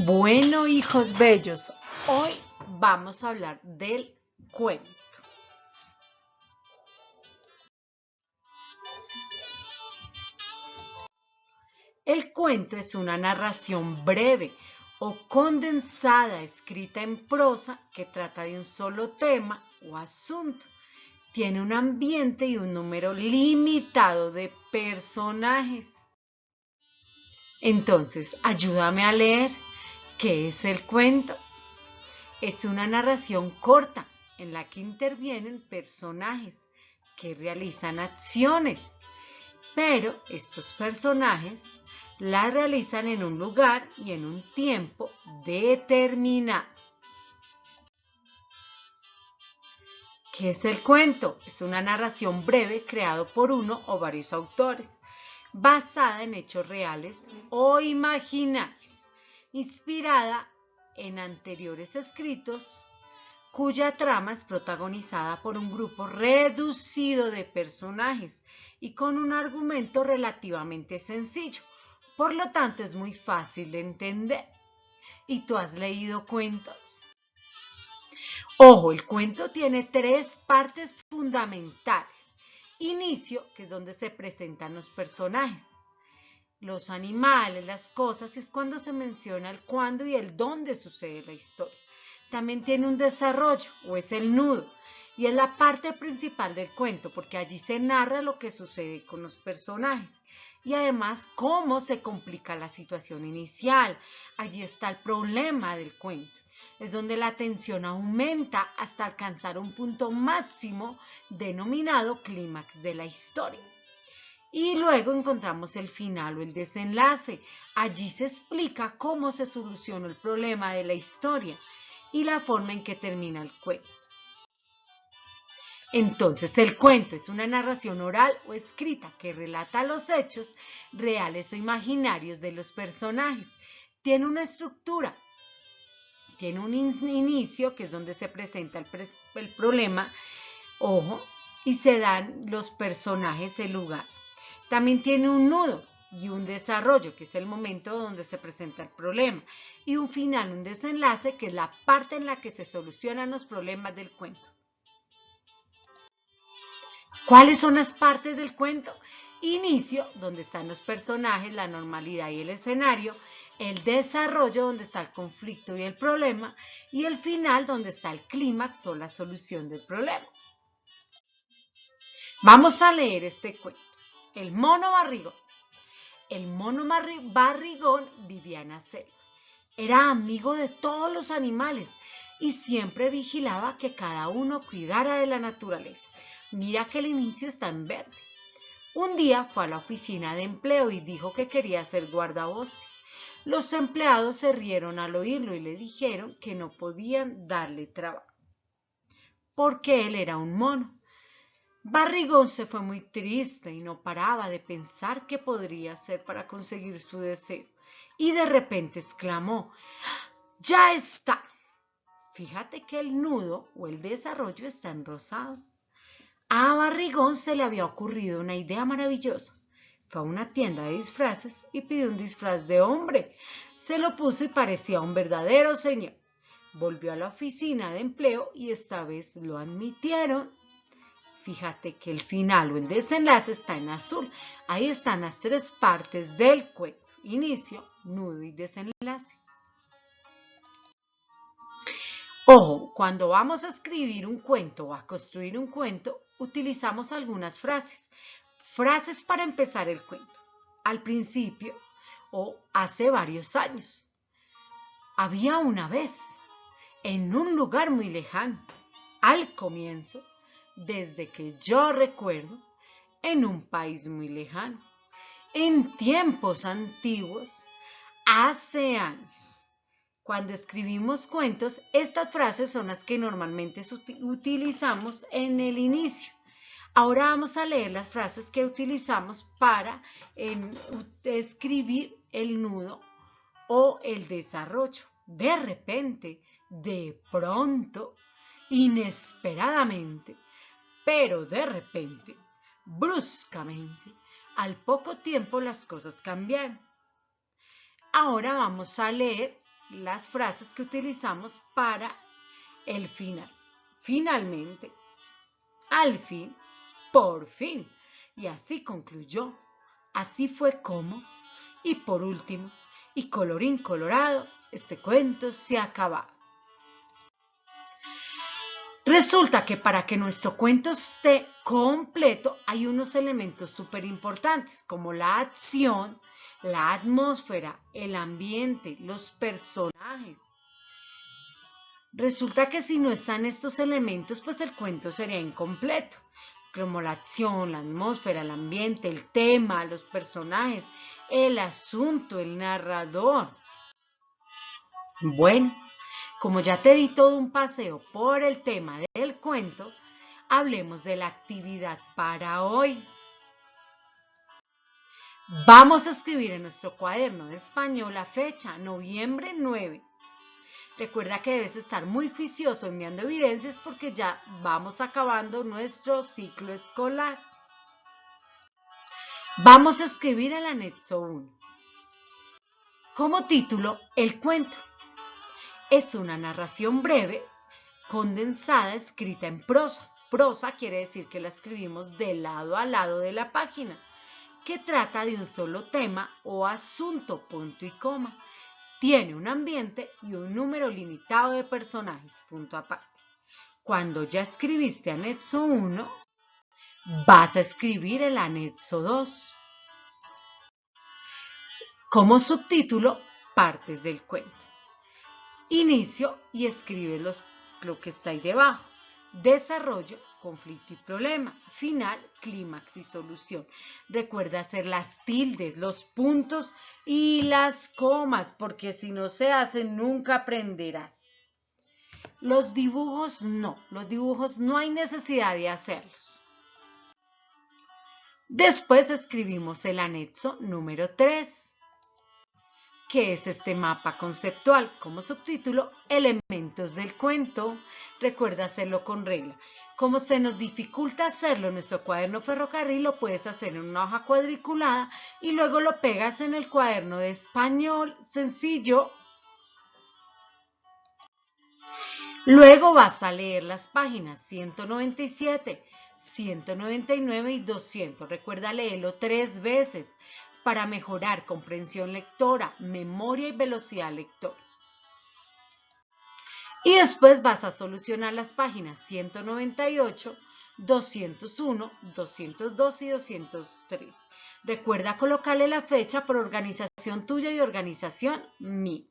Bueno, hijos bellos, hoy vamos a hablar del cuento. El cuento es una narración breve o condensada escrita en prosa que trata de un solo tema o asunto. Tiene un ambiente y un número limitado de personajes. Entonces, ayúdame a leer. ¿Qué es el cuento? Es una narración corta en la que intervienen personajes que realizan acciones, pero estos personajes las realizan en un lugar y en un tiempo determinado. ¿Qué es el cuento? Es una narración breve creado por uno o varios autores, basada en hechos reales o imaginarios, inspirada en anteriores escritos, cuya trama es protagonizada por un grupo reducido de personajes y con un argumento relativamente sencillo. Por lo tanto, es muy fácil de entender. ¿Y tú has leído cuentos? Ojo, el cuento tiene tres partes fundamentales. Inicio, que es donde se presentan los personajes. Los animales, las cosas, es cuando se menciona el cuándo y el dónde sucede la historia. También tiene un desarrollo, o es el nudo, y es la parte principal del cuento, porque allí se narra lo que sucede con los personajes y además cómo se complica la situación inicial. Allí está el problema del cuento. Es donde la tensión aumenta hasta alcanzar un punto máximo denominado clímax de la historia. Y luego encontramos el final o el desenlace. Allí se explica cómo se solucionó el problema de la historia y la forma en que termina el cuento. Entonces, el cuento es una narración oral o escrita que relata los hechos reales o imaginarios de los personajes. Tiene una estructura, tiene un inicio, que es donde se presenta el problema, ojo, y se dan los personajes el lugar. También tiene un nudo y un desarrollo, que es el momento donde se presenta el problema, y un final, un desenlace, que es la parte en la que se solucionan los problemas del cuento. ¿Cuáles son las partes del cuento? Inicio, donde están los personajes, la normalidad y el escenario; el desarrollo, donde está el conflicto y el problema; y el final, donde está el clímax o la solución del problema. Vamos a leer este cuento. El mono barrigón. El mono barrigón vivía en la selva. Era amigo de todos los animales y siempre vigilaba que cada uno cuidara de la naturaleza. Mira que el inicio está en verde. Un día fue a la oficina de empleo y dijo que quería ser guardabosques. Los empleados se rieron al oírlo y le dijeron que no podían darle trabajo porque él era un mono. Barrigón se fue muy triste y no paraba de pensar qué podría hacer para conseguir su deseo. Y de repente exclamó: ¡ya está! Fíjate que el nudo o el desarrollo está en rosado. A Barrigón se le había ocurrido una idea maravillosa. Fue a una tienda de disfraces y pidió un disfraz de hombre. Se lo puso y parecía un verdadero señor. Volvió a la oficina de empleo y esta vez lo admitieron. Fíjate que el final o el desenlace está en azul. Ahí están las tres partes del cuento: inicio, nudo y desenlace. Ojo, cuando vamos a escribir un cuento o a construir un cuento, utilizamos algunas frases. Frases para empezar el cuento. Al principio o hace varios años. Había una vez, en un lugar muy lejano, al comienzo, desde que yo recuerdo, en un país muy lejano, en tiempos antiguos, hace años. Cuando escribimos cuentos, estas frases son las que normalmente utilizamos en el inicio. Ahora vamos a leer las frases que utilizamos para escribir el nudo o el desarrollo. De repente, de pronto, inesperadamente, pero de repente, bruscamente, al poco tiempo las cosas cambiaron. Ahora vamos a leer las frases que utilizamos para el final. Finalmente, al fin, por fin. Y así concluyó. Así fue como. Y por último, y colorín colorado, este cuento se ha acabado. Resulta que para que nuestro cuento esté completo hay unos elementos súper importantes como la acción, la atmósfera, el ambiente, los personajes. Resulta que si no están estos elementos, pues el cuento sería incompleto, como la acción, la atmósfera, el ambiente, el tema, los personajes, el asunto, el narrador. Bueno, como ya te di todo un paseo por el tema del cuento, hablemos de la actividad para hoy. Vamos a escribir en nuestro cuaderno de español la fecha, noviembre 9. Recuerda que debes estar muy juicioso enviando evidencias porque ya vamos acabando nuestro ciclo escolar. Vamos a escribir el anexo 1. Como título, el cuento. Es una narración breve, condensada, escrita en prosa. Prosa quiere decir que la escribimos de lado a lado de la página, que trata de un solo tema o asunto, punto y coma. Tiene un ambiente y un número limitado de personajes, punto aparte. Cuando ya escribiste anexo 1, vas a escribir el anexo 2. Como subtítulo, partes del cuento. Inicio y escribes lo que está ahí debajo. Desarrollo, conflicto y problema. Final, clímax y solución. Recuerda hacer las tildes, los puntos y las comas, porque si no se hacen nunca aprenderás. Los dibujos no hay necesidad de hacerlos. Después escribimos el anexo número 3. ¿Qué es este mapa conceptual? Como subtítulo, elementos del cuento. Recuerda hacerlo con regla. Como se nos dificulta hacerlo en nuestro cuaderno ferrocarril, lo puedes hacer en una hoja cuadriculada y luego lo pegas en el cuaderno de español, sencillo. Luego vas a leer las páginas 197, 199 y 200. Recuerda leerlo 3 veces para mejorar comprensión lectora, memoria y velocidad lectora. Y después vas a solucionar las páginas 198, 201, 202 y 203. Recuerda colocarle la fecha por organización tuya y organización mía.